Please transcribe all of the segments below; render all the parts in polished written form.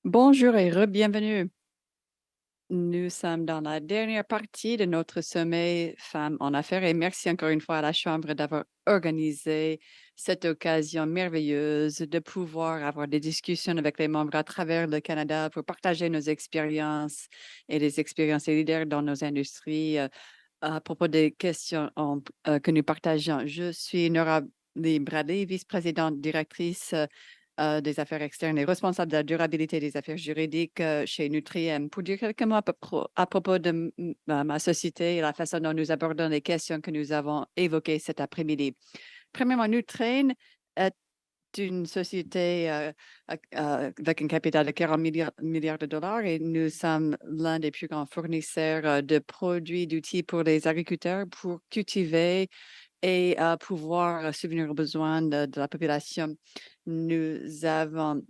Bonjour et re-bienvenue. Nous sommes dans la dernière partie de notre sommet Femmes en affaires et merci encore une fois à la Chambre d'avoir organisé cette occasion merveilleuse de pouvoir avoir des discussions avec les membres à travers le Canada pour partager nos expériences et les expériences des leaders dans nos industries à propos des questions que nous partageons. Je suis Nora Lee Bradley, vice-présidente directrice des affaires externes et responsable de la durabilité des affaires juridiques chez Nutriem. Pour dire quelques mots à propos de ma société et la façon dont nous abordons les questions que nous avons évoquées cet après-midi. Premièrement, Nutrien est une société avec un capital de 40 milliards de dollars et nous sommes l'un des plus grands fournisseurs de produits, d'outils pour les agriculteurs pour cultiver et pouvoir subvenir aux besoins de la population. Nous avons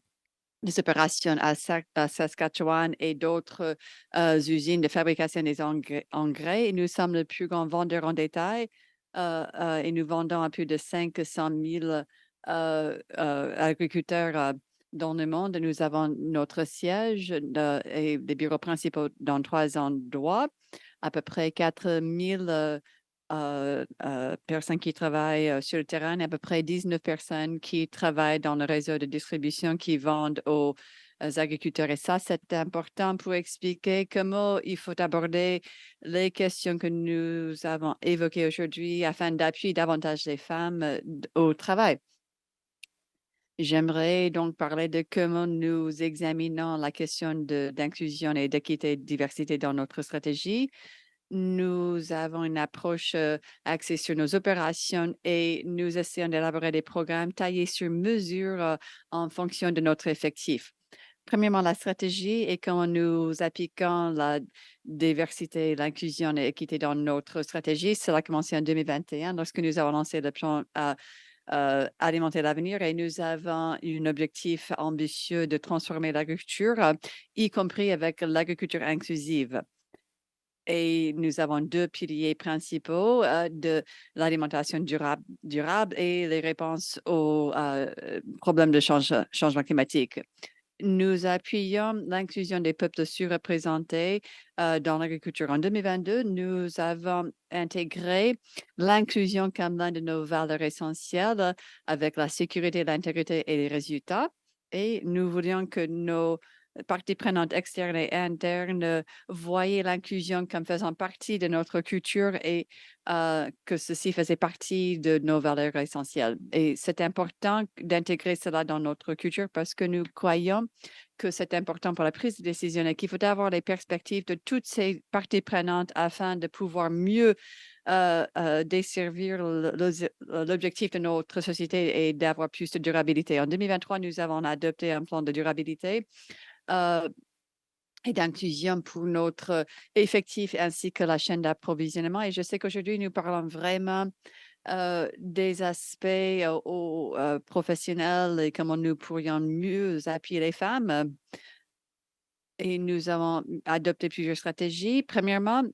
des opérations à Saskatchewan et d'autres usines de fabrication des engrais. Et nous sommes le plus grand vendeur en détail et nous vendons à plus de 500 000 agriculteurs dans le monde. Nous avons notre siège et des bureaux principaux dans 3 endroits, à peu près 4 000 personnes qui travaillent sur le terrain, et à peu près 19 personnes qui travaillent dans le réseau de distribution qui vendent aux agriculteurs. Et ça, c'est important pour expliquer comment il faut aborder les questions que nous avons évoquées aujourd'hui afin d'appuyer davantage les femmes au travail. J'aimerais donc parler de comment nous examinons la question d'inclusion et d'équité et de diversité dans notre stratégie. Nous avons une approche axée sur nos opérations et nous essayons d'élaborer des programmes taillés sur mesure en fonction de notre effectif. Premièrement, la stratégie et comment nous appliquons la diversité, l'inclusion et l'équité dans notre stratégie. Cela a commencé en 2021 lorsque nous avons lancé le plan Alimenter l'avenir et nous avons un objectif ambitieux de transformer l'agriculture, y compris avec l'agriculture inclusive. Et nous avons 2 piliers principaux de l'alimentation durable et les réponses aux problèmes de changement climatique. Nous appuyons l'inclusion des peuples surreprésentés dans l'agriculture. En 2022, nous avons intégré l'inclusion comme l'un de nos valeurs essentielles avec la sécurité, l'intégrité et les résultats. Et nous voulions que nos parties prenantes externes et internes voyaient l'inclusion comme faisant partie de notre culture et que ceci faisait partie de nos valeurs essentielles. Et c'est important d'intégrer cela dans notre culture parce que nous croyons que c'est important pour la prise de décision et qu'il faut avoir les perspectives de toutes ces parties prenantes afin de pouvoir mieux desservir l'objectif de notre société et d'avoir plus de durabilité. En 2023, nous avons adopté un plan de durabilité euh, et d'inclusion pour notre effectif ainsi que la chaîne d'approvisionnement. Et je sais qu'aujourd'hui, nous parlons vraiment des aspects professionnels et comment nous pourrions mieux appuyer les femmes. Et nous avons adopté plusieurs stratégies. Premièrement,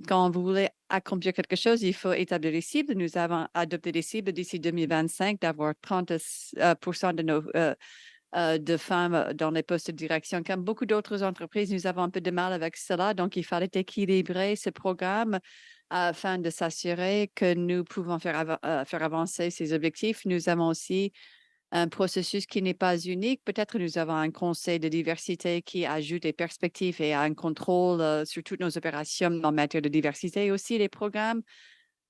quand vous voulez accomplir quelque chose, il faut établir des cibles. Nous avons adopté des cibles d'ici 2025 d'avoir 30 de nos de femmes dans les postes de direction. Comme beaucoup d'autres entreprises, nous avons un peu de mal avec cela. Donc, il fallait équilibrer ce programme afin de s'assurer que nous pouvons faire avancer ces objectifs. Nous avons aussi un processus qui n'est pas unique. Peut-être nous avons un conseil de diversité qui ajoute des perspectives et un contrôle sur toutes nos opérations en matière de diversité. Et aussi les programmes.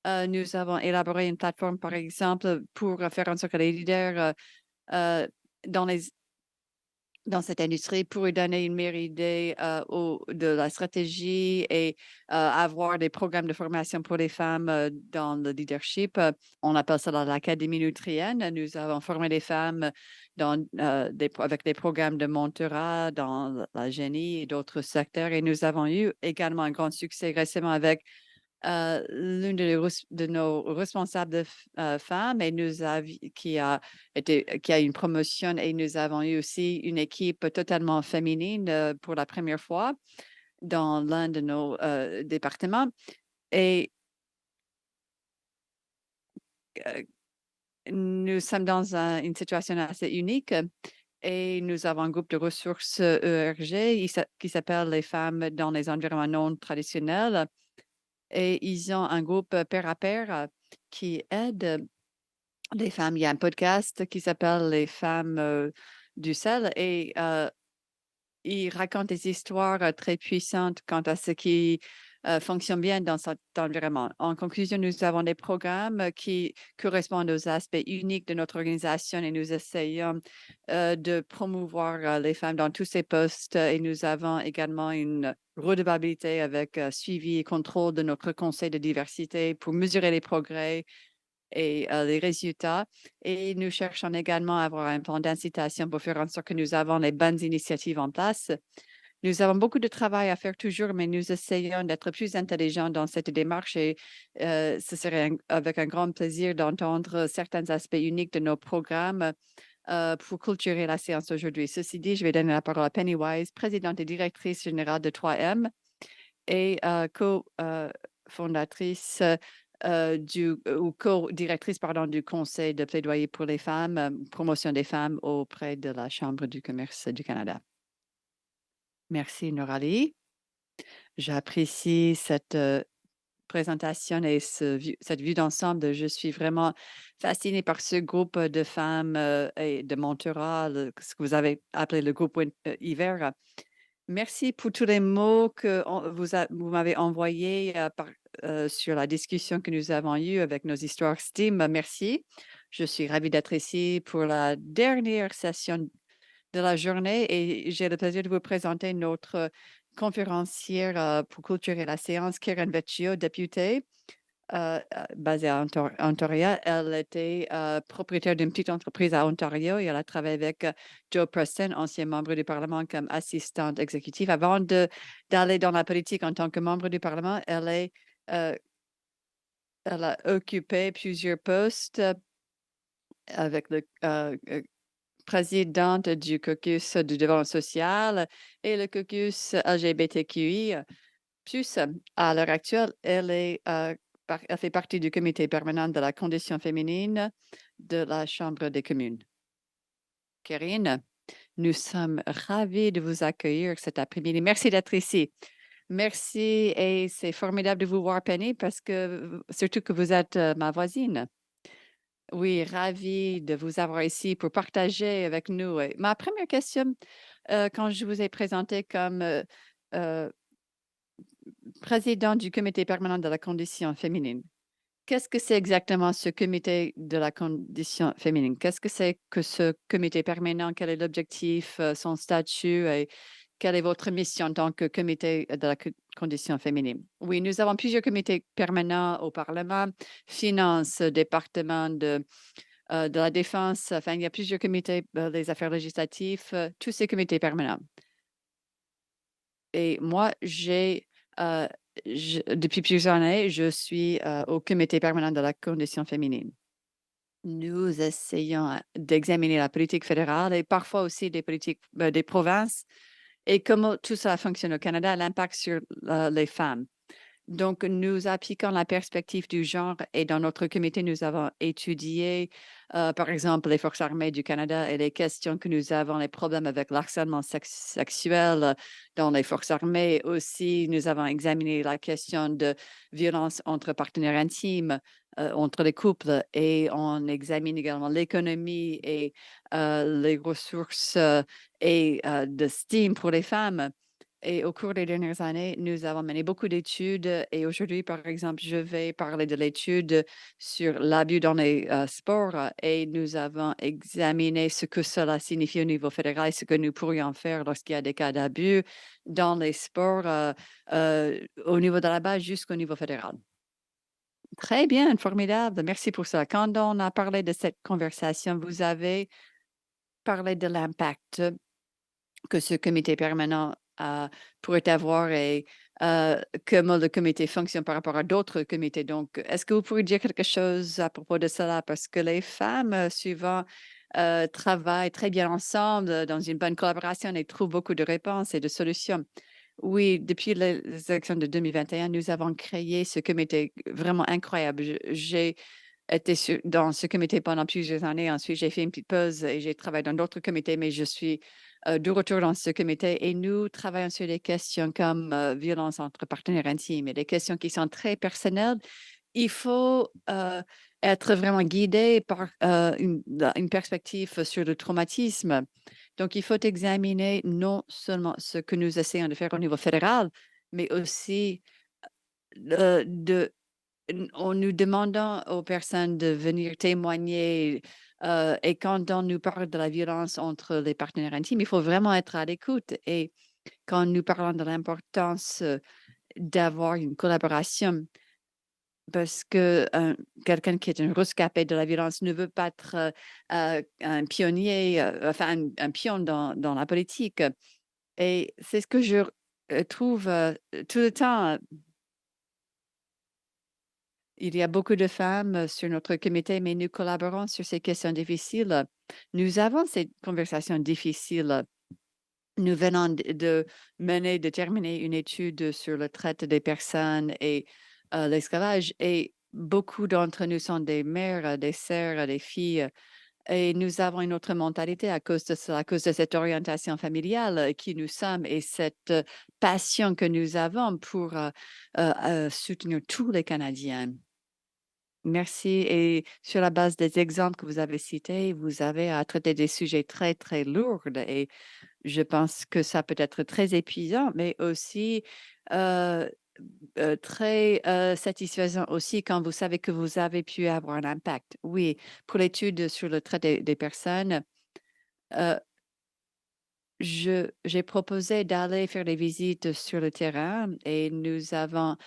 Nous avons élaboré une plateforme, par exemple, pour faire en sorte que les leaders euh, dans les dans cette industrie pour lui donner une meilleure idée de la stratégie et avoir des programmes de formation pour les femmes dans le leadership. On appelle ça l'Académie nutrienne. Nous avons formé les femmes avec des programmes de mentorat dans la génie et d'autres secteurs. Et nous avons eu également un grand succès récemment avec l'une de nos responsables femmes et qui a une promotion et nous avons eu aussi une équipe totalement féminine pour la première fois dans l'un de nos départements. Et nous sommes dans une situation assez unique et nous avons un groupe de ressources ERG qui s'appelle les femmes dans les environnements non traditionnels et ils ont un groupe pair à pair qui aide les femmes. Il y a un podcast qui s'appelle Les femmes du sel et il raconte des histoires très puissantes quant à ce qui fonctionne bien dans cet environnement. En conclusion, nous avons des programmes qui correspondent aux aspects uniques de notre organisation et nous essayons de promouvoir les femmes dans tous ces postes et nous avons également une redevabilité avec suivi et contrôle de notre conseil de diversité pour mesurer les progrès et les résultats. Et nous cherchons également à avoir un plan d'incitation pour faire en sorte que nous avons les bonnes initiatives en place. Nous avons beaucoup de travail à faire toujours, mais nous essayons d'être plus intelligents dans cette démarche et ce serait avec un grand plaisir d'entendre certains aspects uniques de nos programmes pour clôturer la séance d'aujourd'hui. Ceci dit, je vais donner la parole à Penny Wise, présidente et directrice générale de 3M et co-fondatrice ou co-directrice, pardon, du Conseil de plaidoyer pour les femmes, promotion des femmes auprès de la Chambre du commerce du Canada. Merci, Noralie. J'apprécie cette présentation et cette vue d'ensemble. Je suis vraiment fascinée par ce groupe de femmes et de mentorat, ce que vous avez appelé le groupe hiver. Merci pour tous les mots que vous m'avez envoyés sur la discussion que nous avons eue avec nos histoires STEAM. Merci. Je suis ravie d'être ici pour la dernière session de la journée et j'ai le plaisir de vous présenter notre conférencière pour clôturer la séance, Karen Vecchio, députée basée à Ontario. Elle était propriétaire d'une petite entreprise à Ontario et elle a travaillé avec Joe Preston, ancien membre du Parlement, comme assistante exécutive. Avant d'aller dans la politique en tant que membre du Parlement, euh, elle a occupé plusieurs postes avec le présidente du caucus du développement social et le caucus LGBTQI. Plus, à l'heure actuelle, elle fait partie du comité permanent de la condition féminine de la Chambre des communes. Karine, nous sommes ravis de vous accueillir cet après-midi. Merci d'être ici. Merci et c'est formidable de vous voir, Penny, parce que surtout que vous êtes ma voisine. Oui, ravi de vous avoir ici pour partager avec nous. Et ma première question, quand je vous ai présenté comme président du comité permanent de la condition féminine, qu'est-ce que c'est exactement ce comité de la condition féminine? Qu'est-ce que c'est que ce comité permanent? Quel est l'objectif, son statut et quelle est votre mission en tant que comité de la condition féminine? Oui, nous avons plusieurs comités permanents au Parlement, finances, département de la défense. Enfin, il y a plusieurs comités, des affaires législatives, tous ces comités permanents. Et moi, depuis plusieurs années, je suis au comité permanent de la condition féminine. Nous essayons d'examiner la politique fédérale et parfois aussi des politiques des provinces et comment tout ça fonctionne au Canada, l'impact sur les femmes. Donc, nous appliquons la perspective du genre et dans notre comité, nous avons étudié, par exemple, les forces armées du Canada et les questions que nous avons, les problèmes avec l'harcèlement sexuel dans les forces armées. Aussi, nous avons examiné la question de violence entre partenaires intimes, entre les couples et on examine également l'économie et les ressources et de STEAM pour les femmes. Et au cours des dernières années, nous avons mené beaucoup d'études et aujourd'hui, par exemple, je vais parler de l'étude sur l'abus dans les sports et nous avons examiné ce que cela signifie au niveau fédéral et ce que nous pourrions faire lorsqu'il y a des cas d'abus dans les sports au niveau de la base jusqu'au niveau fédéral. Très bien, formidable. Merci pour ça. Quand on a parlé de cette conversation, vous avez parlé de l'impact que ce comité permanent pourrait avoir et comment le comité fonctionne par rapport à d'autres comités. Donc, est-ce que vous pourriez dire quelque chose à propos de cela? Parce que les femmes, souvent, travaillent très bien ensemble dans une bonne collaboration et trouvent beaucoup de réponses et de solutions. Oui, depuis les élections de 2021, nous avons créé ce comité vraiment incroyable. J'ai été dans ce comité pendant plusieurs années. Ensuite, j'ai fait une petite pause et j'ai travaillé dans d'autres comités, mais je suis de retour dans ce comité et nous travaillons sur des questions comme violence entre partenaires intimes et des questions qui sont très personnelles. Il faut être vraiment guidé par une perspective sur le traumatisme. Donc, il faut examiner non seulement ce que nous essayons de faire au niveau fédéral, mais aussi de en nous demandant aux personnes de venir témoigner, et quand on nous parle de la violence entre les partenaires intimes, il faut vraiment être à l'écoute et quand nous parlons de l'importance, d'avoir une collaboration parce que, quelqu'un qui est un rescapé de la violence ne veut pas être, un pionnier, enfin un pion dans la politique et c'est ce que je trouve, tout le temps. Il y a beaucoup de femmes sur notre comité, mais nous collaborons sur ces questions difficiles. Nous avons ces conversations difficiles. Nous venons de terminer une étude sur le traite des personnes et l'esclavage. Et beaucoup d'entre nous sont des mères, des sœurs, des filles. Et nous avons une autre mentalité à cause de cela, à cause de cette orientation familiale qui nous sommes et cette passion que nous avons pour soutenir tous les Canadiens. Merci et sur la base des exemples que vous avez cités, vous avez à traiter des sujets très, très lourds et je pense que ça peut être très épuisant, mais aussi, heu très, satisfaisant aussi quand vous savez que vous avez pu avoir un impact. Oui, pour l'étude sur le trait des personnes, heu, j'ai proposé d'aller faire des visites sur le terrain et nous avons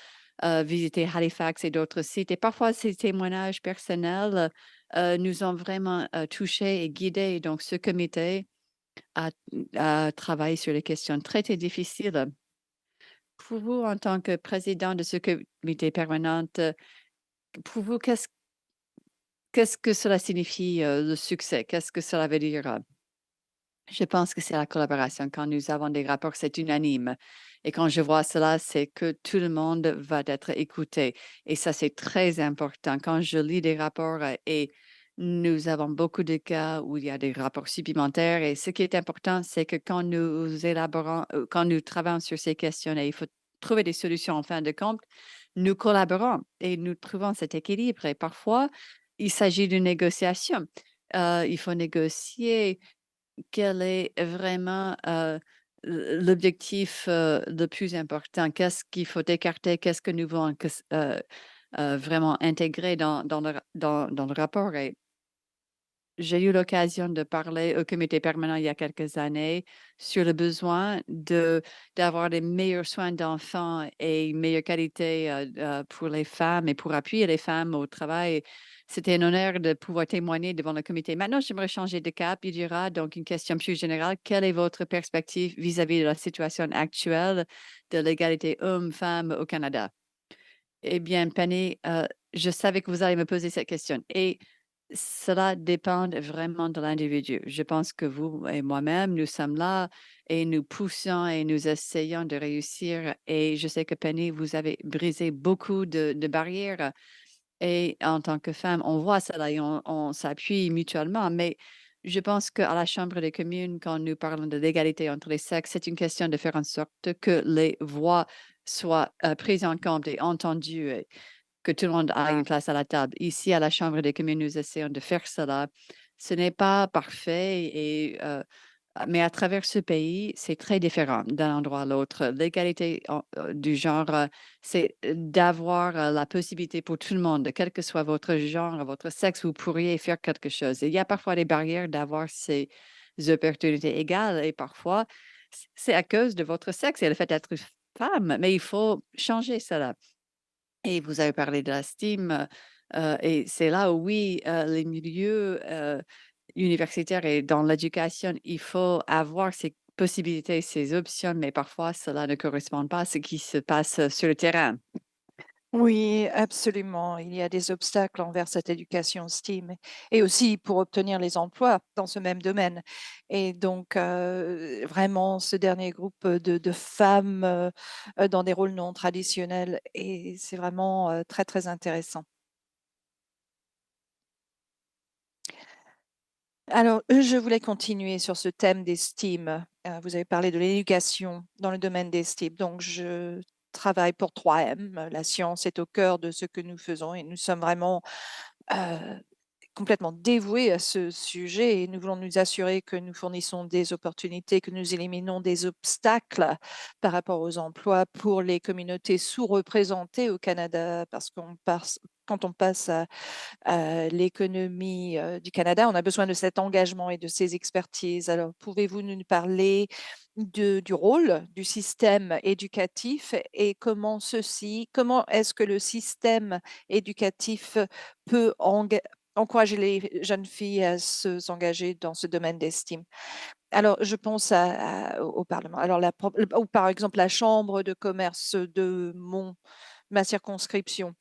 visiter Halifax et d'autres sites. Et parfois, ces témoignages personnels nous ont vraiment touchés et guidés. Donc, ce comité a, a travaillé sur les questions très, très difficiles. Pour vous, en tant que président de ce comité permanent, pour vous, qu'est-ce que cela signifie, le succès? Qu'est-ce que cela veut dire? Je pense que c'est la collaboration. Quand nous avons des rapports, c'est unanime. Et quand je vois cela, c'est que tout le monde va être écouté. Et ça, c'est très important. Quand je lis des rapports et nous avons beaucoup de cas où il y a des rapports supplémentaires. Et ce qui est important, c'est que quand nous élaborons, quand nous travaillons sur ces questions, et il faut trouver des solutions en fin de compte, nous collaborons et nous trouvons cet équilibre. Et parfois, il s'agit d'une négociation. Il faut négocier quel est vraiment, l'objectif, le plus important? Qu'est-ce qu'il faut écarter? Qu'est-ce que nous voulons vraiment intégrer dans le rapport? Et j'ai eu l'occasion de parler au comité permanent il y a quelques années sur le besoin d'avoir les meilleurs soins d'enfants et une meilleure qualité, pour les femmes et pour appuyer les femmes au travail. C'était un honneur de pouvoir témoigner devant le comité. Maintenant, j'aimerais changer de cap. Il y aura donc une question plus générale. Quelle est votre perspective vis-à-vis de la situation actuelle de l'égalité hommes-femmes au Canada? Eh bien, Penny, je savais que vous allez me poser cette question et cela dépend vraiment de l'individu. Je pense que vous et moi-même, nous sommes là et nous poussons et nous essayons de réussir. Et je sais que Penny, vous avez brisé beaucoup de barrières et en tant que femme, on voit cela et on s'appuie mutuellement. Mais je pense qu'à la Chambre des communes, quand nous parlons de l'égalité entre les sexes, c'est une question de faire en sorte que les voix soient prises en compte et entendues et que tout le monde a une place à la table. Ici, à la Chambre des communes, nous essayons de faire cela. Ce n'est pas parfait mais à travers ce pays, c'est très différent d'un endroit à l'autre. L'égalité du genre, c'est d'avoir la possibilité pour tout le monde, quel que soit votre genre, votre sexe, vous pourriez faire quelque chose. Et il y a parfois des barrières d'avoir ces opportunités égales et parfois, c'est à cause de votre sexe et le fait d'être femme, mais il faut changer cela. Et vous avez parlé de la STEAM, et c'est là où oui, les milieux, universitaires et dans l'éducation, il faut avoir ces possibilités, ces options, mais parfois cela ne correspond pas à ce qui se passe, sur le terrain. Oui, absolument. Il y a des obstacles envers cette éducation STEAM et aussi pour obtenir les emplois dans ce même domaine. Et donc, vraiment, ce dernier groupe de femmes dans des rôles non traditionnels, et c'est vraiment très, très intéressant. Alors, je voulais continuer sur ce thème des STEAM. Vous avez parlé de l'éducation dans le domaine des STEAM. Donc, je travaille pour 3M. La science est au cœur de ce que nous faisons et nous sommes vraiment complètement dévoués à ce sujet et nous voulons nous assurer que nous fournissons des opportunités, que nous éliminons des obstacles par rapport aux emplois pour les communautés sous-représentées au Canada parce quand on passe à l'économie du Canada, on a besoin de cet engagement et de ces expertises. Alors, pouvez-vous nous parler du rôle du système éducatif et comment est-ce que le système éducatif peut encourager les jeunes filles à s'engager dans ce domaine d'estime? Alors, je pense au Parlement. Alors, ou par exemple, la Chambre de commerce de ma circonscription.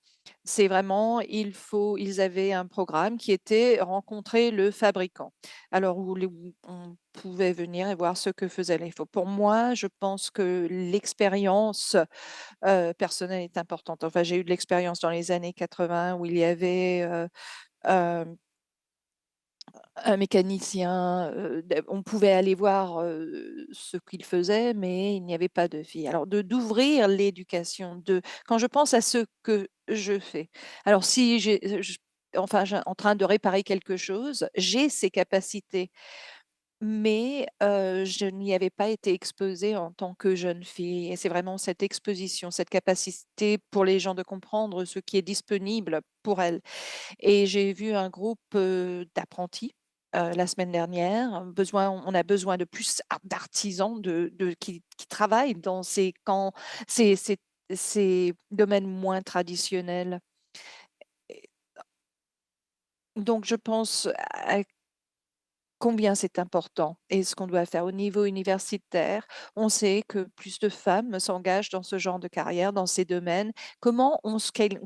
C'est vraiment, ils avaient un programme qui était rencontrer le fabricant. Alors, où on pouvait venir et voir ce que faisaient les faux. Pour moi, je pense que l'expérience personnelle est importante. Enfin, j'ai eu de l'expérience dans les années 80 où il y avait euh, un mécanicien, on pouvait aller voir ce qu'il faisait, mais il n'y avait pas de filles. Alors, d'ouvrir l'éducation, quand je pense à ce que je fais, alors si en train de réparer quelque chose, j'ai ces capacités, mais je n'y avais pas été exposée en tant que jeune fille. Et c'est vraiment cette exposition, cette capacité pour les gens de comprendre ce qui est disponible pour elles. Et j'ai vu un groupe d'apprentis la semaine dernière. On a besoin de plus d'artisans qui travaillent dans ces domaines moins traditionnels. Et donc, je pense à combien c'est important et ce qu'on doit faire au niveau universitaire. On sait que plus de femmes s'engagent dans ce genre de carrière, dans ces domaines. Comment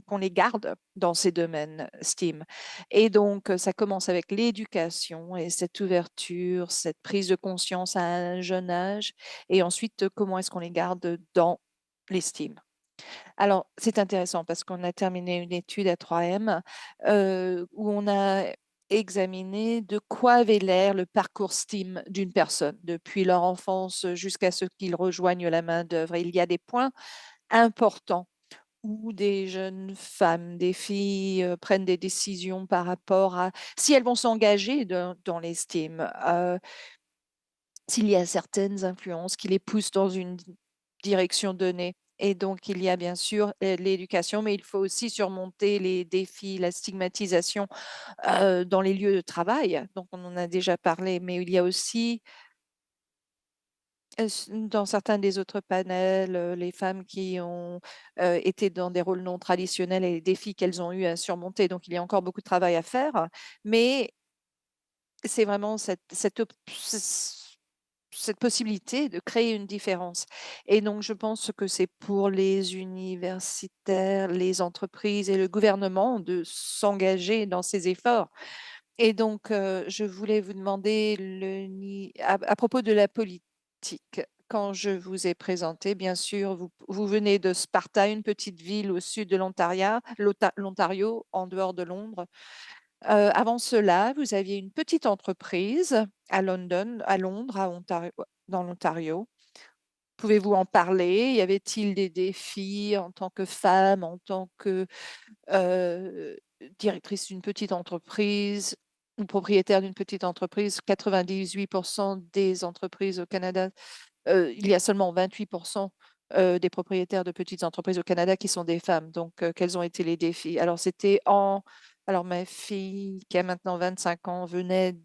qu'on les garde dans ces domaines STEAM? Et donc, ça commence avec l'éducation et cette ouverture, cette prise de conscience à un jeune âge. Et ensuite, comment est-ce qu'on les garde dans les STEAM? Alors, c'est intéressant parce qu'on a terminé une étude à 3M où on a examiné de quoi avait l'air le parcours STEAM d'une personne, depuis leur enfance jusqu'à ce qu'ils rejoignent la main-d'œuvre. Et il y a des points importants où des jeunes femmes, des filles prennent des décisions par rapport à si elles vont s'engager dans les STEAM. S'il y a certaines influences qui les poussent dans une direction donnée. Et donc, il y a bien sûr l'éducation, mais il faut aussi surmonter les défis, la stigmatisation dans les lieux de travail. Donc, on en a déjà parlé, mais il y a aussi, dans certains des autres panels, les femmes qui ont été dans des rôles non traditionnels et les défis qu'elles ont eu à surmonter. Donc, il y a encore beaucoup de travail à faire, mais c'est vraiment cette possibilité de créer une différence. Et donc, je pense que c'est pour les universitaires, les entreprises et le gouvernement de s'engager dans ces efforts. Et donc, je voulais vous demander à propos de la politique. Quand je vous ai présenté, bien sûr, vous venez de Sparta, une petite ville au sud de l'Ontario, en dehors de Londres. Avant cela, vous aviez une petite entreprise à Londres, dans l'Ontario. Pouvez-vous en parler? Y avait-il des défis en tant que femme, en tant que euh, directrice d'une petite entreprise ou propriétaire d'une petite entreprise? 98% des entreprises au Canada, il y a seulement 28% des propriétaires de petites entreprises au Canada qui sont des femmes. Donc, quels ont été les défis? Alors, ma fille, qui a maintenant 25 ans, venait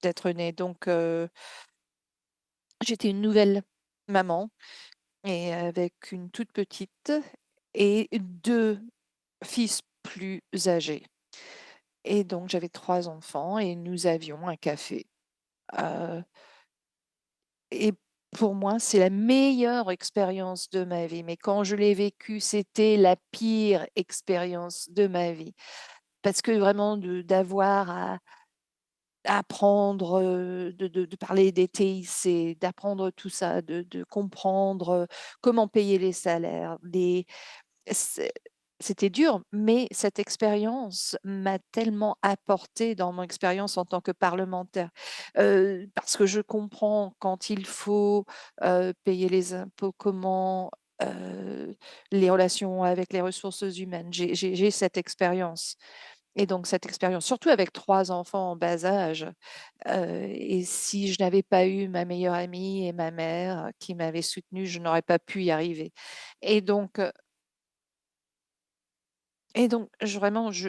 d'être née. Donc, j'étais une nouvelle maman et avec une toute petite et deux fils plus âgés. Et donc, j'avais trois enfants et nous avions un café. Euh, et pour moi, c'est la meilleure expérience de ma vie. Mais quand je l'ai vécu, c'était la pire expérience de ma vie. Parce que vraiment, d'avoir à apprendre, de parler des TIC, d'apprendre tout ça, de comprendre comment payer les salaires, c'était dur, mais cette expérience m'a tellement apporté dans mon expérience en tant que parlementaire, parce que je comprends quand il faut, payer les impôts, comment, les relations avec les ressources humaines. J'ai cette expérience et donc cette expérience, surtout avec 3 enfants en bas âge, et si je n'avais pas eu ma meilleure amie et ma mère qui m'avaient soutenue, je n'aurais pas pu y arriver et donc vraiment, je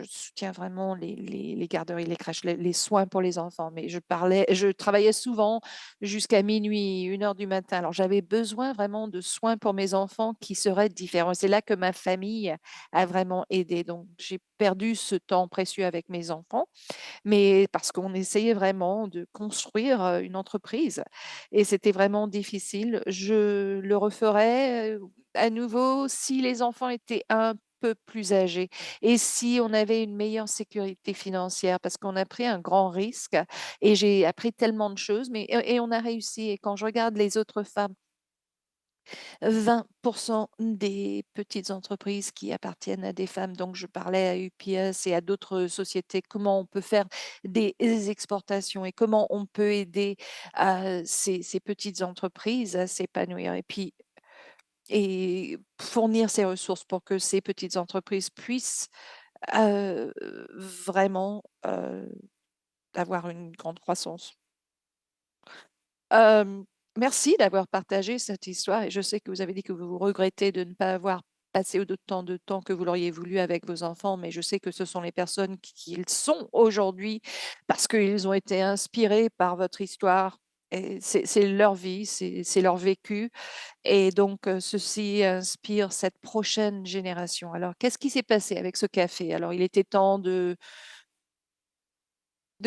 soutiens vraiment les garderies, les crèches, les soins pour les enfants, mais je travaillais souvent jusqu'à minuit, 1 heure du matin. Alors j'avais besoin vraiment de soins pour mes enfants qui seraient différents. C'est là que ma famille a vraiment aidé. Donc j'ai perdu ce temps précieux avec mes enfants, mais parce qu'on essayait vraiment de construire, une entreprise et c'était vraiment difficile. Je le referais, à nouveau si les enfants étaient un peu plus âgés et si on avait une meilleure sécurité financière parce qu'on a pris un grand risque et j'ai appris tellement de choses, mais et on a réussi et quand je regarde les autres femmes, 20 des petites entreprises qui appartiennent à des femmes, donc je parlais à UPS et à d'autres sociétés, comment on peut faire des exportations et comment on peut aider, ces petites entreprises à s'épanouir et fournir ces ressources pour que ces petites entreprises puissent, heu, vraiment, avoir une grande croissance. Hem, Merci d'avoir partagé cette histoire et je sais que vous avez dit que vous regrettez de ne pas avoir passé autant de temps que vous l'auriez voulu avec vos enfants, mais je sais que ce sont les personnes qu'ils sont aujourd'hui parce qu'ils ont été inspirés par votre histoire et c'est leur vie, c'est leur vécu et donc ceci inspire cette prochaine génération. Alors qu'est-ce qui s'est passé avec ce café? Alors il était temps de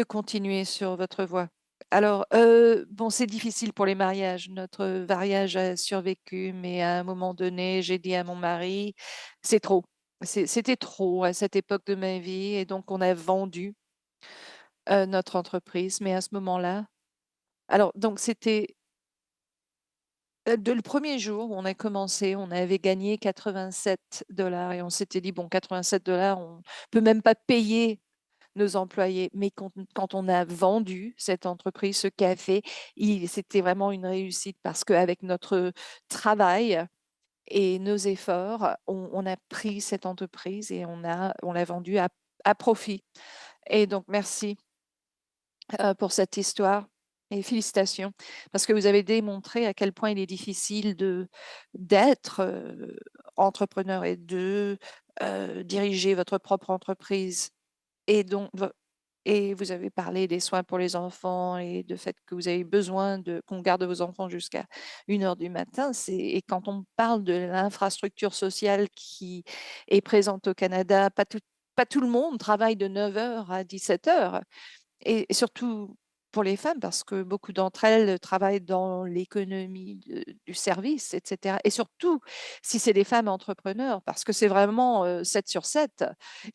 continuer sur votre voie. Alors, bon, c'est difficile pour les mariages. Notre mariage a survécu, mais à un moment donné, j'ai dit à mon mari: «C'est trop». C'était trop à cette époque de ma vie et donc on a vendu, notre entreprise. Mais à ce moment-là alors donc c'était, de le premier jour où on a commencé, on avait gagné 87 $ et on s'était dit: «Bon 87 $, on peut même pas payer nos employés. Mais quand on a vendu cette entreprise, ce café, c'était vraiment une réussite parce qu'avec notre travail et nos efforts, on a pris cette entreprise et on l'a vendue à profit. Et donc merci, pour cette histoire et félicitations parce que vous avez démontré à quel point il est difficile d'être, entrepreneur et diriger votre propre entreprise et donc et vous avez parlé des soins pour les enfants et de fait que vous avez besoin de qu'on garde vos enfants jusqu'à 1 heure du matin. Et quand on parle de l'infrastructure sociale qui est présente au Canada, pas tout le monde travaille de 9 heures à 17 heures et surtout pour les femmes parce que beaucoup d'entre elles travaillent dans l'économie du service, etc. Et surtout si c'est des femmes entrepreneurs parce que c'est vraiment 7 sur 7.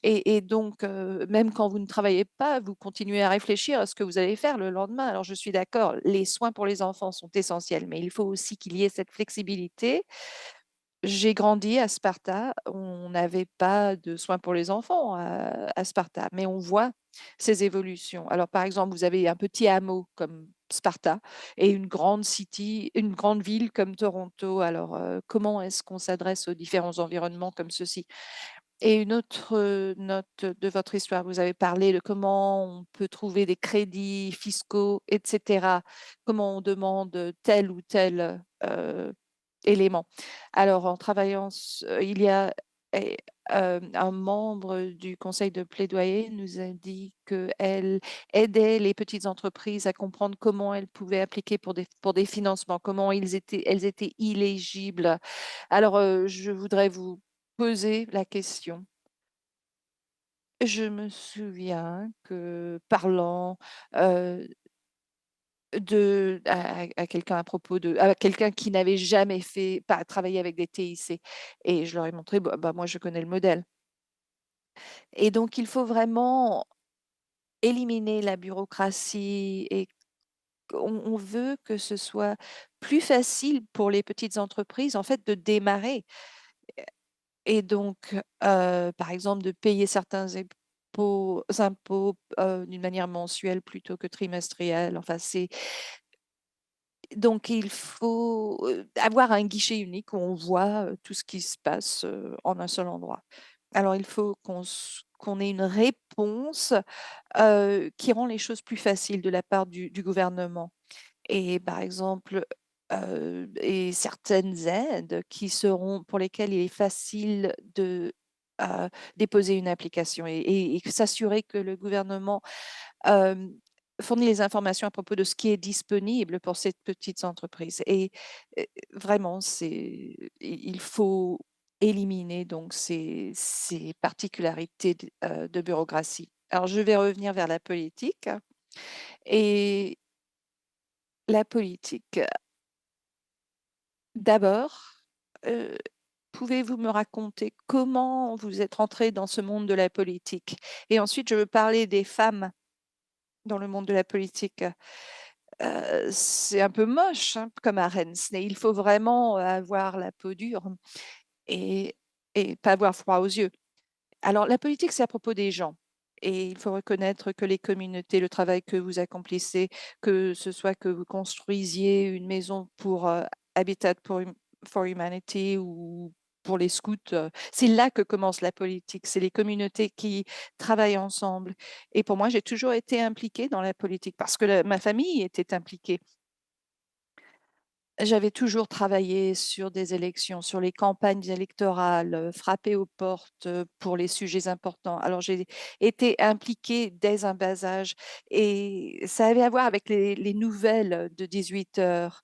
Et donc, même quand vous ne travaillez pas, vous continuez à réfléchir à ce que vous allez faire le lendemain. Alors je suis d'accord, les soins pour les enfants sont essentiels, mais il faut aussi qu'il y ait cette flexibilité. J'ai grandi à Sparta, on n'avait pas de soins pour les enfants à Sparta, mais on voit ces évolutions. Alors, par exemple, vous avez un petit hameau comme Sparta et une grande ville comme Toronto. Alors, comment est-ce qu'on s'adresse aux différents environnements comme ceux-ci? Et une autre, note de votre histoire, vous avez parlé de comment on peut trouver des crédits fiscaux et cetera. Comment on demande tel ou tel, élément. Alors en travaillant il y a et un membre du conseil de plaidoyer nous a dit qu'elle aidait les petites entreprises à comprendre comment elles pouvaient appliquer pour des financements, comment elles étaient éligibles. Alors, je voudrais vous poser la question. Je me souviens que parlant, heu, à quelqu'un à propos de à quelqu'un qui n'avait jamais pas travaillé avec des TIC et je leur ai montré, bah, moi je connais le modèle et donc il faut vraiment éliminer la bureaucratie et on veut que ce soit plus facile pour les petites entreprises, en fait, de démarrer. et donc, par exemple, de payer certains impôts, d'une manière mensuelle plutôt que trimestrielle. Enfin, c'est donc il faut, avoir un guichet unique où on voit, tout ce qui se passe, en un seul endroit. Alors il faut qu'on ait une réponse, qui rend les choses plus faciles de la part du gouvernement. Et par exemple, et certaines aides pour lesquelles il est facile de, déposer une application et s'assurer que le gouvernement, hem, fournit les informations à propos de ce qui est disponible pour ces petites entreprises. Et vraiment, il faut éliminer donc ces particularités de bureaucratie. Alors je vais revenir vers la politique. Et la politique, d'abord, heu, pouvez-vous me raconter comment vous êtes rentrée dans ce monde de la politique? Et ensuite, je veux parler des femmes dans le monde de la politique. C'est un peu moche, hein, comme arène, mais il faut vraiment avoir la peau dure et pas avoir froid aux yeux. Alors, la politique, c'est à propos des gens. Et il faut reconnaître que les communautés, le travail que vous accomplissez, que ce soit que vous construisiez une maison pour Habitat for Humanity ou pour les scouts, c'est là que commence la politique. C'est les communautés qui travaillent ensemble. Et pour moi, j'ai toujours été impliquée dans la politique parce que ma famille était impliquée. J'avais toujours travaillé sur des élections, sur les campagnes électorales, frappé aux portes, pour les sujets importants. Alors j'ai été impliquée dès un bas âge et ça avait à voir avec les nouvelles de 18h.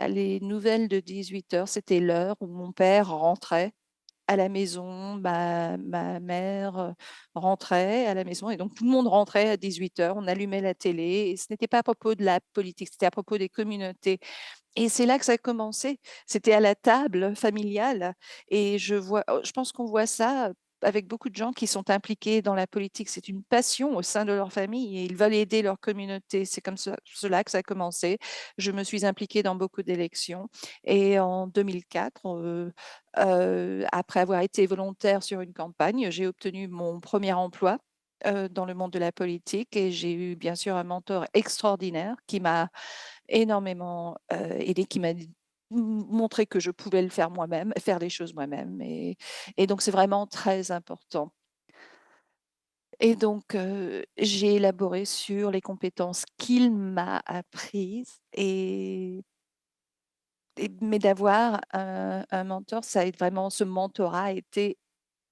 Les nouvelles de 18h, c'était l'heure où mon père rentrait à la maison, ma mère, rentrait à la maison et donc tout le monde rentrait à 18h. On allumait la télé et ce n'était pas à propos de la politique, c'était à propos des communautés. Et c'est là que ça a commencé. C'était à la table familiale et je pense qu'on voit ça avec beaucoup de gens qui sont impliqués dans la politique. C'est une passion au sein de leur famille et ils veulent aider leur communauté. C'est comme cela que ça a commencé. Je me suis impliquée dans beaucoup d'élections et en 2004, après avoir été volontaire sur une campagne, j'ai obtenu mon premier emploi, dans le monde de la politique et j'ai eu bien sûr un mentor extraordinaire qui m'a énormément, aidée, qui m'a montré que je pouvais le faire moi-même, faire les choses moi-même et donc c'est vraiment très important. Et donc j'ai élaboré sur les compétences qu'il m'a apprises mais d'avoir un mentor, ça a été vraiment ce mentorat a été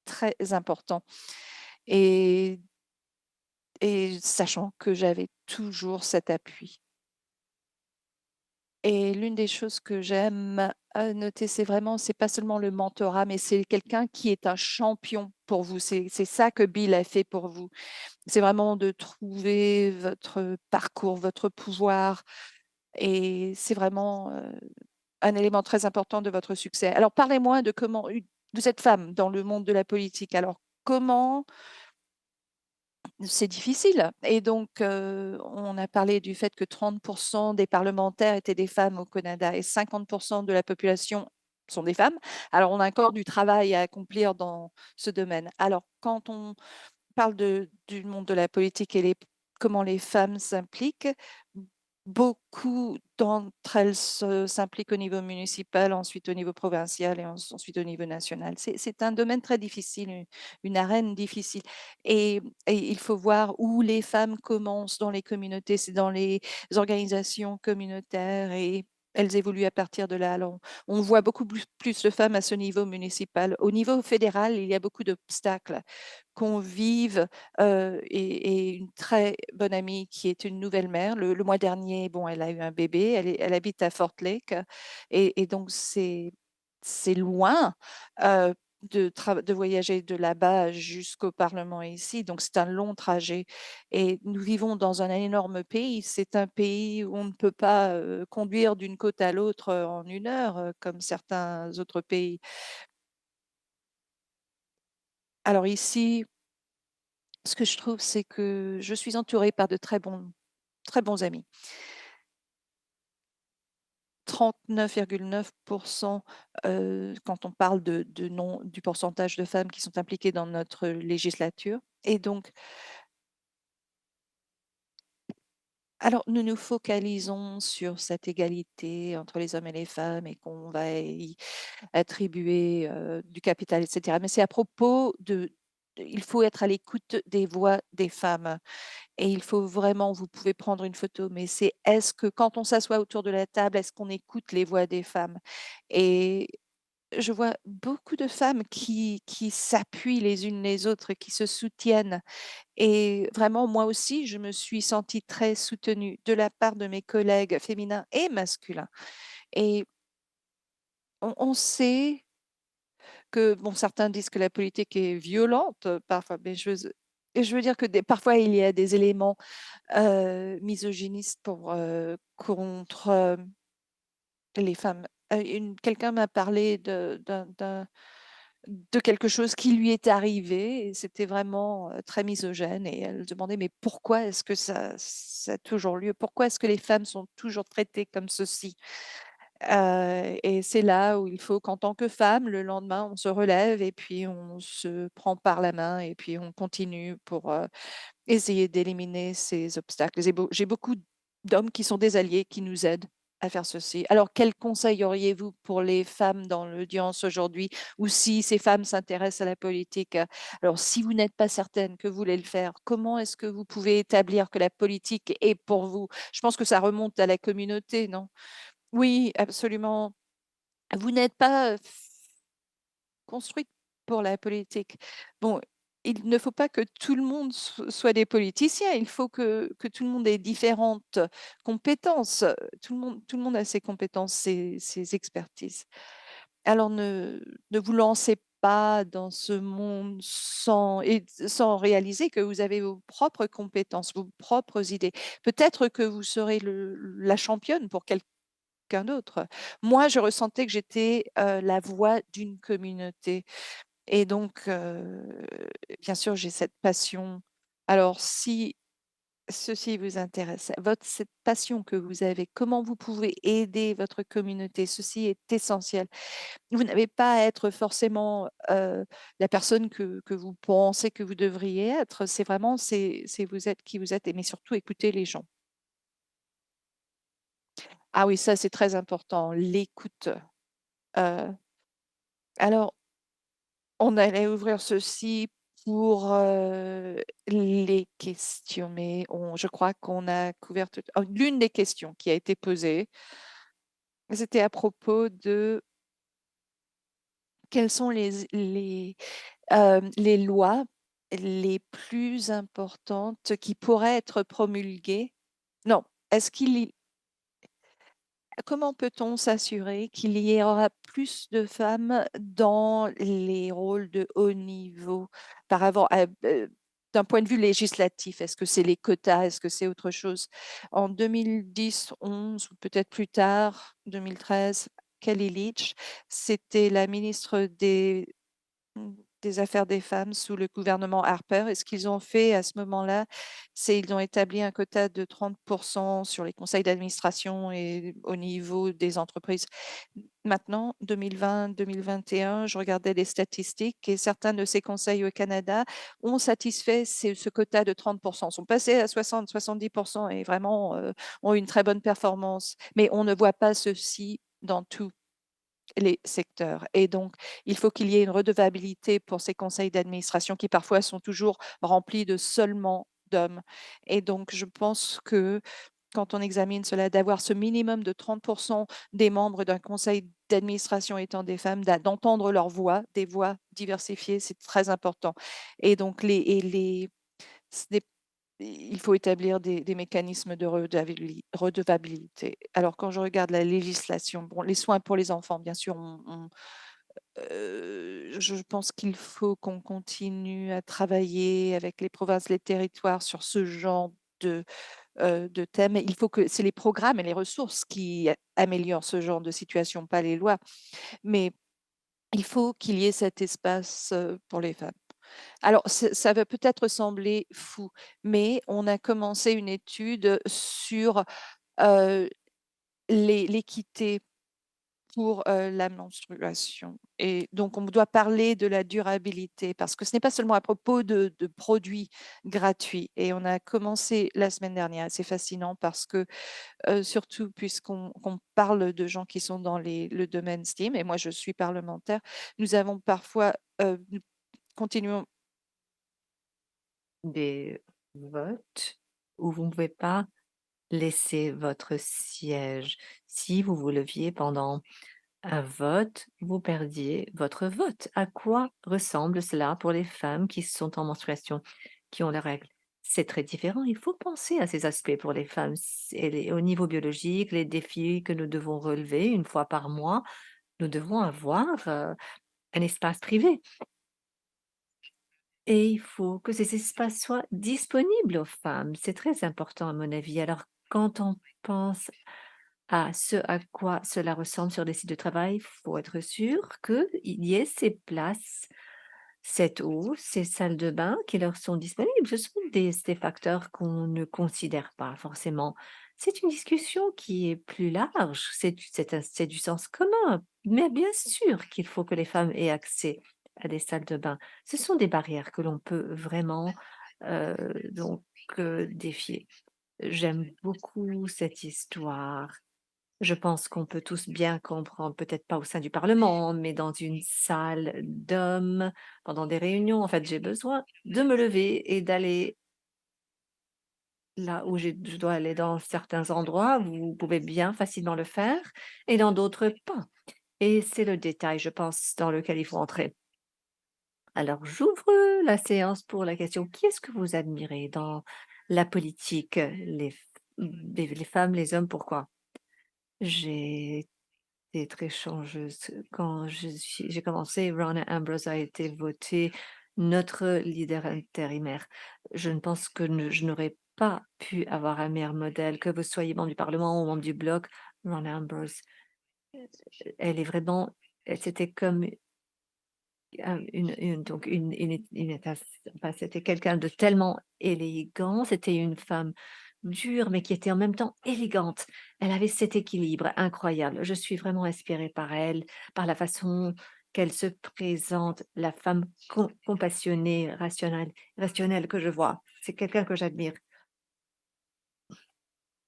très important et sachant que j'avais toujours cet appui. Et l'une des choses que j'aime, noter, c'est pas seulement le mentorat, mais c'est quelqu'un qui est un champion pour vous. C'est ça que Bill a fait pour vous. C'est vraiment de trouver votre parcours, votre pouvoir et c'est vraiment, un élément très important de votre succès. Alors parlez-moi de comment vous êtes femme dans le monde de la politique. Alors comment c'est difficile et donc on a parlé du fait que 30 des parlementaires étaient des femmes au Canada et 50 de la population sont des femmes. Alors on a encore du travail à accomplir dans ce domaine. Alors quand on parle du monde de la politique et comment les femmes s'impliquent. Beaucoup d'entre elles s'impliquent au niveau municipal, ensuite au niveau provincial et ensuite au niveau national. C'est un domaine très difficile, une arène difficile. Et il faut voir où les femmes commencent dans les communautés, c'est dans les organisations communautaires et elles évoluent à partir de là. Alors, on voit beaucoup plus de femmes à ce niveau municipal. Au niveau fédéral, il y a beaucoup d'obstacles qu'on vive, et une très bonne amie qui est une nouvelle mère. Le mois dernier, bon, elle a eu un bébé, elle habite à Fort Lake et donc c'est loin, de voyager de là-bas jusqu'au parlement ici, donc c'est un long trajet et nous vivons dans un énorme pays. C'est un pays où on ne peut pas, conduire d'une côte à l'autre, en 1 heure, comme certains autres pays. Alors ici, ce que je trouve, c'est que je suis entourée par de très bons amis. 39,9%, quand on parle de non du pourcentage de femmes qui sont impliquées dans notre législature et donc alors nous nous focalisons sur cette égalité entre les hommes et les femmes et qu'on va y attribuer, du capital et cetera. Mais c'est à propos il faut être à l'écoute des voix des femmes et il faut vraiment vous pouvez prendre une photo, mais c'est est-ce que quand on s'assoit autour de la table, est-ce qu'on écoute les voix des femmes? Et je vois beaucoup de femmes qui s'appuient les unes les autres, qui se soutiennent et vraiment moi aussi, je me suis sentie très soutenue de la part de mes collègues féminins et masculins et on sait que bon, certains disent que la politique est violente, parfois, mais je veux dire que parfois il y a des éléments misogynistes contre les femmes. Quelqu'un m'a parlé de quelque chose qui lui est arrivé et c'était vraiment très misogène et elle demandait mais pourquoi est-ce que ça a toujours lieu? Pourquoi est-ce que les femmes sont toujours traitées comme ceci? Et c'est là où il faut qu'en tant que femme, le lendemain, on se relève et puis on se prend par la main et puis on continue pour, essayer d'éliminer ces obstacles. J'ai beaucoup d'hommes qui sont des alliés, qui nous aident à faire ceci. Alors, quels conseils auriez-vous pour les femmes dans l'audience aujourd'hui ou si ces femmes s'intéressent à la politique? Alors, si vous n'êtes pas certaine que vous voulez le faire, comment est-ce que vous pouvez établir que la politique est pour vous? Je pense que ça remonte à la communauté, non? Oui, absolument. Vous n'êtes pas construite pour la politique. Bon, il ne faut pas que tout le monde soit des politiciens. Il faut que tout le monde ait différentes compétences. Tout le monde a ses compétences, ses expertises. Alors ne vous lancez pas dans ce monde sans réaliser que vous avez vos propres compétences, vos propres idées. Peut-être que vous serez la championne pour quelqu'un d'autre. Moi, je ressentais que j'étais la voix d'une communauté. Et donc, bien sûr, j'ai cette passion. Alors, si ceci vous intéresse, cette passion que vous avez, comment vous pouvez aider votre communauté, ceci est essentiel. Vous n'avez pas à être forcément la personne que vous pensez que vous devriez être. C'est vraiment, c'est vous êtes qui vous êtes, mais surtout écouter les gens. Ah oui, ça, c'est très important, l'écoute. Euh, alors, on allait ouvrir ceci pour, les questions, mais je crois qu'on a couvert l'une des questions qui a été posée, c'était à propos de quelles sont les lois les plus importantes qui pourraient être promulguées? Non, est-ce qu'il comment peut-on s'assurer qu'il y aura plus de femmes dans les rôles de haut niveau d'un point de vue législatif? Est-ce que c'est les quotas? Est-ce que c'est autre chose? En 2010, 11 ou peut-être plus tard, 2013, Kelly Leach, c'était la ministre des Affaires des femmes sous le gouvernement Harper. Et ce qu'ils ont fait à ce moment-là, c'est ils ont établi un quota de 30% sur les conseils d'administration et au niveau des entreprises. Maintenant, 2020-2021, je regardais les statistiques et certains de ces conseils au Canada ont satisfait ce quota de 30%, sont passés à 60-70% et vraiment ont une très bonne performance. Mais on ne voit pas ceci dans tout les secteurs. Et donc, il faut qu'il y ait une redevabilité pour ces conseils d'administration qui parfois sont toujours remplis de seulement d'hommes. Et donc, je pense que quand on examine cela, d'avoir ce minimum de 30% des membres d'un conseil d'administration étant des femmes, d'entendre leur voix, des voix diversifiées, c'est très important. Et donc, ce n'est il faut établir des mécanismes de redevabilité. Alors, quand je regarde la législation, bon, les soins pour les enfants, bien sûr, je pense qu'il faut qu'on continue à travailler avec les provinces, les territoires sur ce genre de thèmes. Il faut que c'est les programmes et les ressources qui améliorent ce genre de situation, pas les lois. Mais il faut qu'il y ait cet espace pour les femmes. Alors, ça va peut-être sembler fou, mais on a commencé une étude sur l'équité pour, la menstruation et donc on doit parler de la durabilité parce que ce n'est pas seulement à propos de produits gratuits et on a commencé la semaine dernière. C'est fascinant parce que, surtout puisqu'on parle de gens qui sont dans le domaine STEAM et moi je suis parlementaire, nous avons parfois, nous continuons Des votes où vous ne pouvez pas laisser votre siège. Si vous vous leviez pendant un vote, vous perdiez votre vote. À quoi ressemble cela pour les femmes qui sont en menstruation, qui ont leurs règles? C'est très différent. Il faut penser à ces aspects pour les femmes. Au niveau biologique, les défis que nous devons relever une fois par mois, nous devons avoir un espace privé. Et il faut que ces espaces soient disponibles aux femmes. C'est très important à mon avis. Alors, quand on pense à ce à quoi cela ressemble sur des sites de travail, il faut être sûr qu'il y ait ces places, cette eau, ces salles de bain qui leur sont disponibles. Ce sont des facteurs qu'on ne considère pas forcément. C'est une discussion qui est plus large, c'est du sens commun, mais bien sûr qu'il faut que les femmes aient accès à des salles de bain. Ce sont des barrières que l'on peut vraiment euh, donc défier. J'aime beaucoup cette histoire. Je pense qu'on peut tous bien comprendre, peut-être pas au sein du Parlement, mais dans une salle d'hommes, pendant des réunions. En fait, j'ai besoin de me lever et d'aller là où je dois aller dans certains endroits. Vous pouvez bien facilement le faire et dans d'autres pas. Et c'est le détail, je pense, dans lequel il faut entrer. Alors, j'ouvre la séance pour la question. Qui est-ce que vous admirez dans la politique? Les femmes, les hommes, pourquoi? J'ai été très changeuse. Quand j'ai commencé, Ronna Ambrose a été votée notre leader intérimaire. Je ne pense que je n'aurais pas pu avoir un meilleur modèle, que vous soyez membre du Parlement ou membre du Bloc. Ronna Ambrose, elle est vraiment, c'était comme donc enfin, c'était quelqu'un de tellement élégant. C'était une femme dure, mais qui était en même temps élégante. Elle avait cet équilibre incroyable. Je suis vraiment inspirée par elle, par la façon qu'elle se présente, la femme compassionnée, rationnelle que je vois. C'est quelqu'un que j'admire.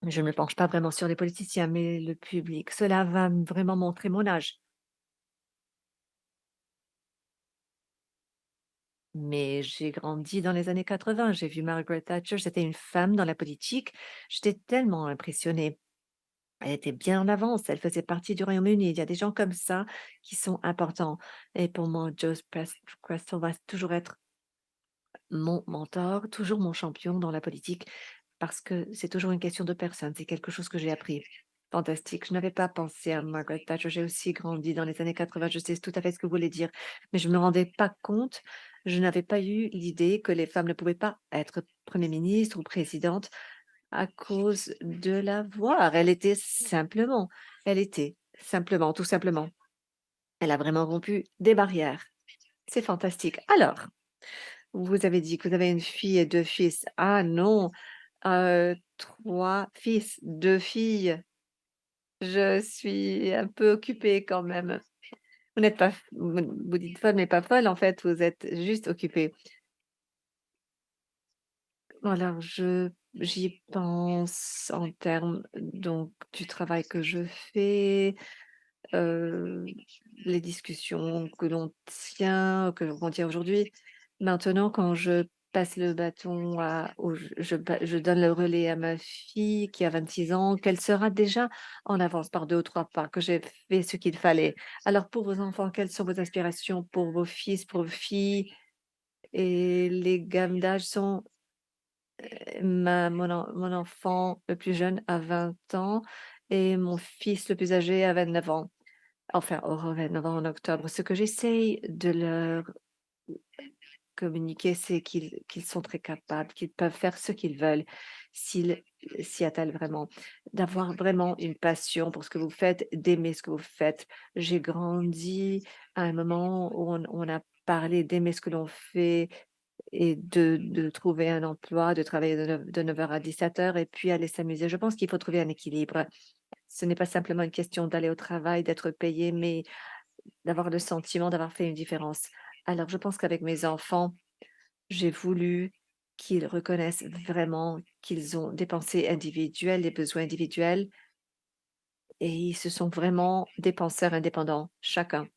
Je ne me penche pas vraiment sur les politiciens, mais le public. Cela va vraiment montrer mon âge. Mais j'ai grandi dans les années 80. J'ai vu Margaret Thatcher, c'était une femme dans la politique. J'étais tellement impressionnée. Elle était bien en avance, elle faisait partie du Royaume-Uni. Il y a des gens comme ça qui sont importants. Et pour moi, Crystal va toujours être mon mentor, toujours mon champion dans la politique, parce que c'est toujours une question de personne. C'est quelque chose que j'ai appris. Fantastique. Je n'avais pas pensé à Margaret Thatcher. J'ai aussi grandi dans les années 80. Je sais tout à fait ce que vous voulez dire, mais je ne me rendais pas compte. Je n'avais pas eu l'idée que les femmes ne pouvaient pas être Premier ministre ou présidente à cause de la voir. Elle était simplement, tout simplement. Elle a vraiment rompu des barrières. C'est fantastique. Alors, vous avez dit que vous avez une fille et deux fils. Ah non, trois fils, deux filles. Je suis un peu occupée quand même. Vous n'êtes pas, vous dites folle, mais pas folle, en fait, vous êtes juste occupée. Alors, j'y pense en termes donc du travail que je fais, heu, les discussions que l'on tient, qu'on tient aujourd'hui. Maintenant, quand je passe le bâton à au je donne le relais à ma fille qui a 26 ans, qu'elle sera déjà en avance par 2 ou 3 pas, que j'ai fait ce qu'il fallait. Alors pour vos enfants, quelles sont vos aspirations pour vos fils, pour vos filles? Et les gammes d'âge sont, mon enfant le plus jeune a 20 ans et mon fils le plus âgé a 29 ans. Enfin, aura 29 ans en octobre. Ce que j'essaye de leur communiquer, c'est qu'ils sont très capables, qu'ils peuvent faire ce qu'ils veulent s'ils s'y attellent vraiment, d'avoir vraiment une passion pour ce que vous faites, d'aimer ce que vous faites. J'ai grandi à un moment où on a parlé d'aimer ce que l'on fait et de trouver un emploi, de travailler de 9 heures à 17 heures et puis aller s'amuser. Je pense qu'il faut trouver un équilibre. Ce n'est pas simplement une question d'aller au travail, d'être payé, mais d'avoir le sentiment d'avoir fait une différence. Alors, je pense qu'avec mes enfants, j'ai voulu qu'ils reconnaissent vraiment qu'ils ont des pensées individuelles, des besoins individuels, et ils se sont vraiment des penseurs indépendants, chacun.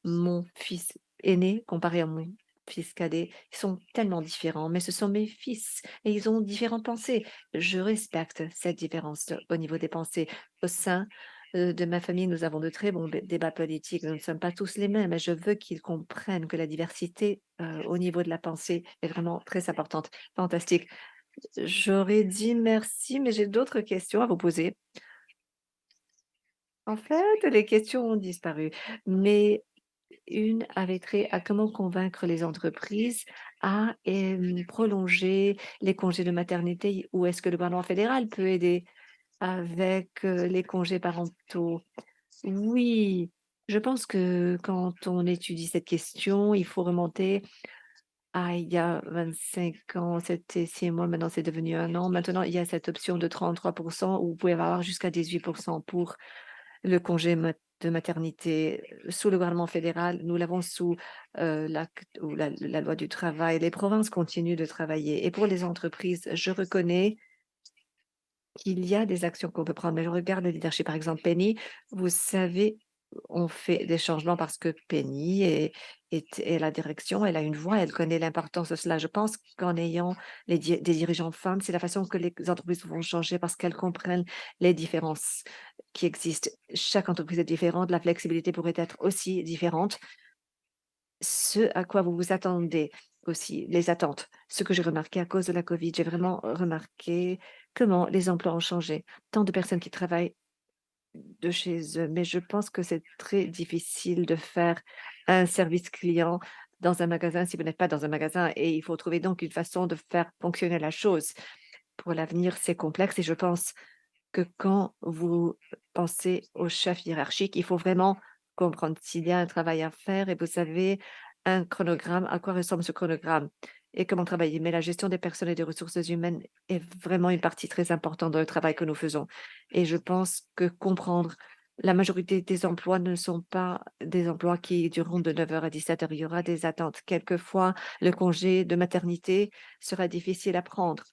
Mon fils aîné, comparé à mon fils cadet, ils sont tellement différents, mais ce sont mes fils et ils ont différentes pensées. Je respecte cette différence au niveau des pensées. Au sein de ma famille, nous avons de très bons débats politiques. Nous ne sommes pas tous les mêmes, mais je veux qu'ils comprennent que la diversité au niveau de la pensée est vraiment très importante. Fantastique. J'aurais dit merci, mais j'ai d'autres questions à vous poser. En fait, les questions ont disparu, mais une avait trait à comment convaincre les entreprises à prolonger les congés de maternité ou est-ce que le gouvernement fédéral peut aider avec les congés parentaux? Oui, je pense que quand on étudie cette question, il faut remonter à il y a 25 ans, c'était 6 mois, maintenant c'est devenu 1 an. Maintenant, il y a cette option de 33% où vous pouvez avoir jusqu'à 18% pour le congé de maternité sous le gouvernement fédéral. Nous l'avons sous la loi du travail. Les provinces continuent de travailler. Et pour les entreprises, je reconnais qu'il y a des actions qu'on peut prendre. Mais je regarde le leadership, par exemple, Penny, vous savez, on fait des changements parce que Penny est la direction, elle a une voix, elle connaît l'importance de cela. Je pense qu'en ayant des dirigeants femmes, c'est la façon que les entreprises vont changer parce qu'elles comprennent les différences qui existent. Chaque entreprise est différente, la flexibilité pourrait être aussi différente. Ce à quoi vous vous attendez aussi, les attentes. Ce que j'ai remarqué à cause de la COVID, j'ai vraiment remarqué comment les emplois ont changé. Tant de personnes qui travaillent de chez eux, mais je pense que c'est très difficile de faire un service client dans un magasin si vous n'êtes pas dans un magasin et il faut trouver donc une façon de faire fonctionner la chose. Pour l'avenir, c'est complexe et je pense que quand vous pensez au chef hiérarchique, il faut vraiment comprendre s'il y a un travail à faire et vous savez un chronogramme, à quoi ressemble ce chronogramme et comment travailler. Mais la gestion des personnes et des ressources humaines est vraiment une partie très importante dans le travail que nous faisons. Et je pense que comprendre la majorité des emplois ne sont pas des emplois qui dureront de 9 heures à 17 heures. Il y aura des attentes. Quelquefois, le congé de maternité sera difficile à prendre.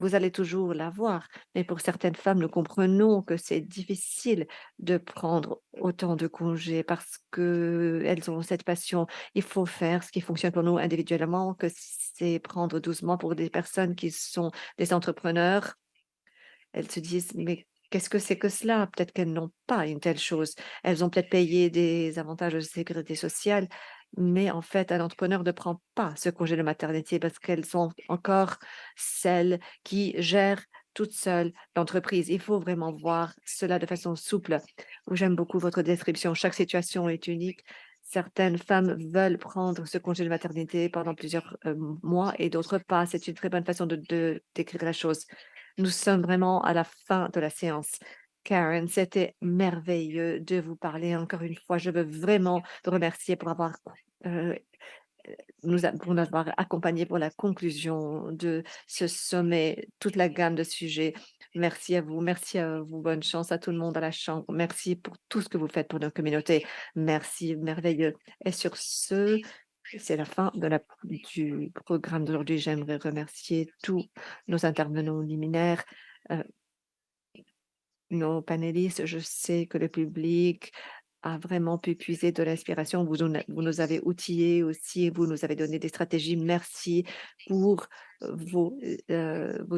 Vous allez toujours l'avoir, mais pour certaines femmes, nous comprenons que c'est difficile de prendre autant de congés parce qu'elles ont cette passion. Il faut faire ce qui fonctionne pour nous individuellement, que c'est prendre doucement pour des personnes qui sont des entrepreneurs. Elles se disent: «Mais qu'est-ce que c'est que cela?» Peut-être qu'elles n'ont pas une telle chose. Elles ont peut-être payé des avantages de sécurité sociale, mais en fait, un entrepreneur ne prend pas ce congé de maternité parce qu'elles sont encore celles qui gèrent toutes seules l'entreprise. Il faut vraiment voir cela de façon souple. J'aime beaucoup votre description. Chaque situation est unique. Certaines femmes veulent prendre ce congé de maternité pendant plusieurs, mois et d'autres pas. C'est une très bonne façon de décrire la chose. Nous sommes vraiment à la fin de la séance. Karen, c'était merveilleux de vous parler encore une fois. Je veux vraiment te remercier pour avoir, euh, pour nous avoir accompagnés pour la conclusion de ce sommet, toute la gamme de sujets. Merci à vous. Merci à vous. Bonne chance à tout le monde à la chambre. Merci pour tout ce que vous faites pour notre communauté. Merci, merveilleux. Et sur ce, c'est la fin du programme d'aujourd'hui. J'aimerais remercier tous nos intervenants liminaires, euh, nos panélistes. Je sais que le public a vraiment pu puiser de l'inspiration. Vous nous avez outillés aussi, vous nous avez donné des stratégies. Merci pour vos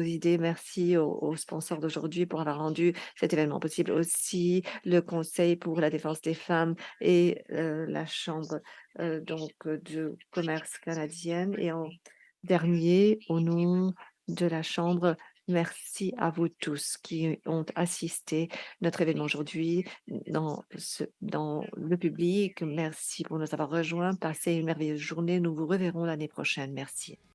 idées. Merci aux sponsors d'aujourd'hui pour avoir rendu cet événement possible. Aussi, le Conseil pour la défense des femmes et la Chambre de commerce canadienne. Et en dernier, au nom de la Chambre, merci à vous tous qui ont assisté à notre événement aujourd'hui dans le public. Merci pour nous avoir rejoints. Passez une merveilleuse journée. Nous vous reverrons l'année prochaine. Merci.